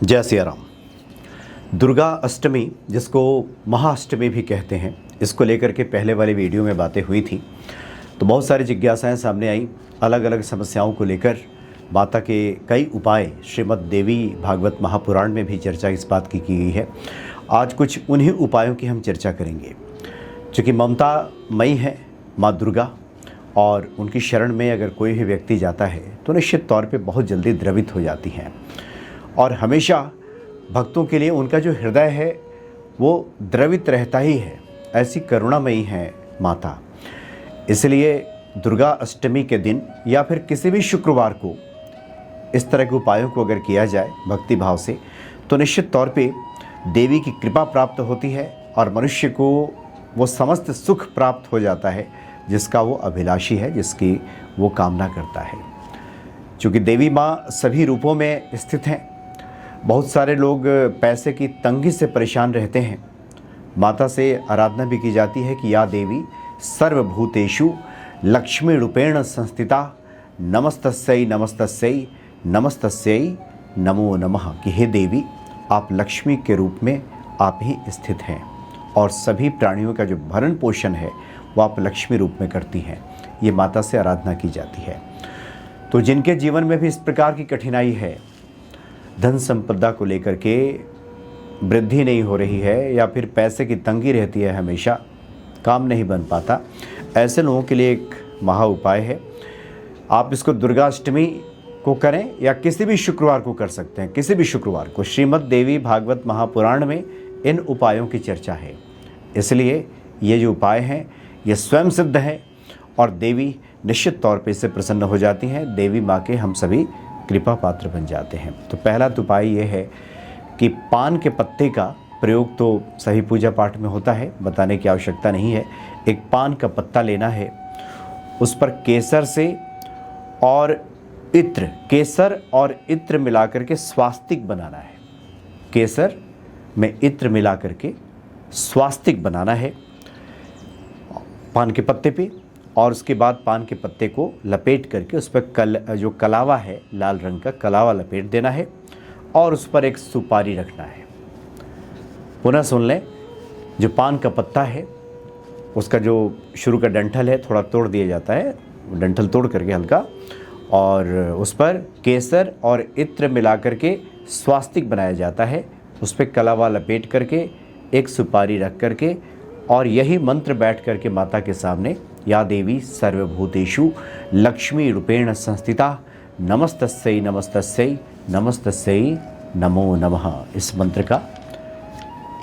जय सिया राम। दुर्गा अष्टमी, जिसको महाअष्टमी भी कहते हैं, इसको लेकर के पहले वाली वीडियो में बातें हुई थी तो बहुत सारी जिज्ञासाएं सामने आई। अलग अलग समस्याओं को लेकर माता के कई उपाय श्रीमद् देवी भागवत महापुराण में भी चर्चा इस बात की गई है। आज कुछ उन्हीं उपायों की हम चर्चा करेंगे। चूँकि ममता मई है माँ दुर्गा, और उनकी शरण में अगर कोई भी व्यक्ति जाता है तो निश्चित तौर पे बहुत जल्दी द्रवित हो जाती हैं, और हमेशा भक्तों के लिए उनका जो हृदय है वो द्रवित रहता ही है। ऐसी करुणामयी है माता। इसलिए दुर्गा अष्टमी के दिन या फिर किसी भी शुक्रवार को इस तरह के उपायों को अगर किया जाए भक्ति भाव से तो निश्चित तौर पे देवी की कृपा प्राप्त होती है और मनुष्य को वो समस्त सुख प्राप्त हो जाता है जिसका वो अभिलाषी है, जिसकी वो कामना करता है। चूँकि देवी माँ सभी रूपों में स्थित हैं। बहुत सारे लोग पैसे की तंगी से परेशान रहते हैं। माता से आराधना भी की जाती है कि या देवी सर्वभूतेषु लक्ष्मी रूपेण संस्थिता नमस्तस्यै नमस्तस्यै नमस्तस्यै नमो नमः, कि हे देवी आप लक्ष्मी के रूप में आप ही स्थित हैं और सभी प्राणियों का जो भरण पोषण है वो आप लक्ष्मी रूप में करती हैं। ये माता से आराधना की जाती है। तो जिनके जीवन में भी इस प्रकार की कठिनाई है, धन संपदा को लेकर के वृद्धि नहीं हो रही है या फिर पैसे की तंगी रहती है, हमेशा काम नहीं बन पाता, ऐसे लोगों के लिए एक महा उपाय है। आप इसको दुर्गा अष्टमी को करें या किसी भी शुक्रवार को कर सकते हैं। किसी भी शुक्रवार को श्रीमद् देवी भागवत महापुराण में इन उपायों की चर्चा है। इसलिए ये जो उपाय हैं ये स्वयं सिद्ध है और देवी निश्चित तौर पे इससे प्रसन्न हो जाती हैं। देवी माँ के हम सभी कृपा पात्र बन जाते हैं। तो पहला उपाय ये है कि पान के पत्ते का प्रयोग तो सही पूजा पाठ में होता है, बताने की आवश्यकता नहीं है। एक पान का पत्ता लेना है, उस पर केसर से और इत्र, केसर और इत्र मिलाकर के स्वास्तिक बनाना है। केसर में इत्र मिला करके स्वास्तिक बनाना है पान के पत्ते पे, और उसके बाद पान के पत्ते को लपेट करके उस पर जो कलावा है, लाल रंग का कलावा लपेट देना है और उस पर एक सुपारी रखना है। पुनः सुन लें, जो पान का पत्ता है उसका जो शुरू का डंठल है थोड़ा तोड़ दिया जाता है, डंठल तोड़ करके हल्का, और उस पर केसर और इत्र मिला करके स्वास्तिक बनाया जाता है। उस पर कलावा लपेट करके एक सुपारी रख करके और यही मंत्र बैठ करके माता के सामने, या देवी सर्वभूतेषु लक्ष्मी रूपेण संस्थिता नमस्तस्यै नमस्तस्यै नमस्तस्यै नमो नमः, इस मंत्र का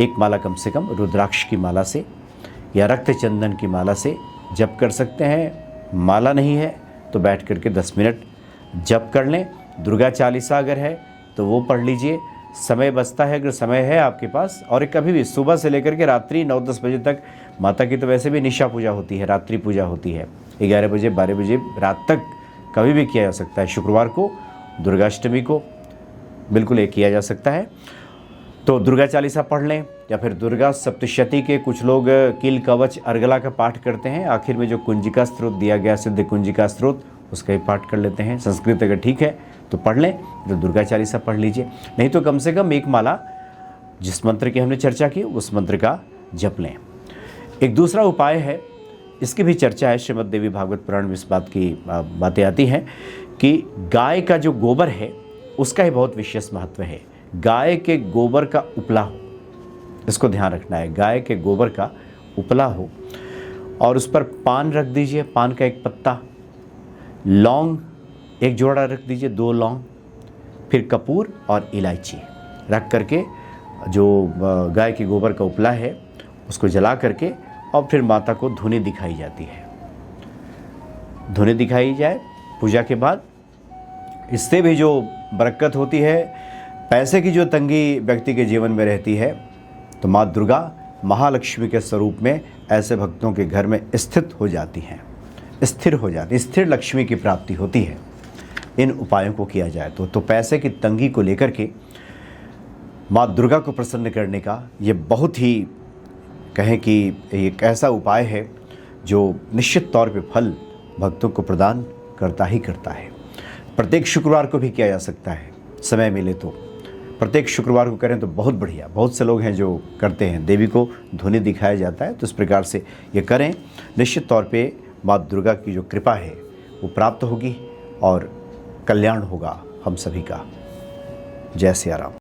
एक माला कम से कम रुद्राक्ष की माला से या रक्त चंदन की माला से जप कर सकते हैं। माला नहीं है तो बैठ करके 10 मिनट जप कर लें। दुर्गा चालीसा अगर है तो वो पढ़ लीजिए। समय बचता है, अगर समय है आपके पास, और कभी भी सुबह से लेकर के रात्रि 9-10 बजे तक, माता की तो वैसे भी निशा पूजा होती है, रात्रि पूजा होती है, 11 बजे 12 बजे रात तक कभी भी किया जा सकता है। शुक्रवार को, दुर्गाष्टमी को बिल्कुल ये किया जा सकता है। तो दुर्गा चालीसा पढ़ लें, या फिर दुर्गा सप्तशती के कुछ लोग कील कवच अर्गला का पाठ करते हैं। आखिर में जो कुंजिका स्त्रोत दिया गया, सिद्ध कुंजिका स्त्रोत, उसका ही पाठ कर लेते हैं। संस्कृत अगर ठीक है तो पढ़ लें, तो दुर्गा चालीसा पढ़ लीजिए। नहीं तो कम से कम एक माला जिस मंत्र की हमने चर्चा की उस मंत्र का जप लें। एक दूसरा उपाय है, इसकी भी चर्चा है श्रीमद् देवी भागवत पुराण में, इस बात की बातें आती हैं कि गाय का जो गोबर है उसका ही बहुत विशेष महत्व है। गाय के गोबर का उपला हो, इसको ध्यान रखना है। गाय के गोबर का उपला हो और उस पर पान रख दीजिए, पान का एक पत्ता, लौंग एक जोड़ा रख दीजिए, 2 लौंग, फिर कपूर और इलायची रख करके जो गाय के गोबर का उपला है उसको जला करके और फिर माता को धुनी दिखाई जाती है। धुनी दिखाई जाए पूजा के बाद। इससे भी जो बरकत होती है, पैसे की जो तंगी व्यक्ति के जीवन में रहती है, तो माँ दुर्गा महालक्ष्मी के स्वरूप में ऐसे भक्तों के घर में स्थित हो जाती हैं, स्थिर हो जाती, स्थिर लक्ष्मी की प्राप्ति होती है इन उपायों को किया जाए तो पैसे की तंगी को लेकर के माँ दुर्गा को प्रसन्न करने का ये बहुत ही कहें कि एक ऐसा उपाय है जो निश्चित तौर पे फल भक्तों को प्रदान करता ही करता है। प्रत्येक शुक्रवार को भी किया जा सकता है, समय मिले तो। प्रत्येक शुक्रवार को करें तो बहुत बढ़िया। बहुत से लोग हैं जो करते हैं, देवी को धुनी दिखाया जाता है, तो इस प्रकार से ये करें। निश्चित तौर पे माँ दुर्गा की जो कृपा है वो प्राप्त होगी और कल्याण होगा हम सभी का। जय सिया राम।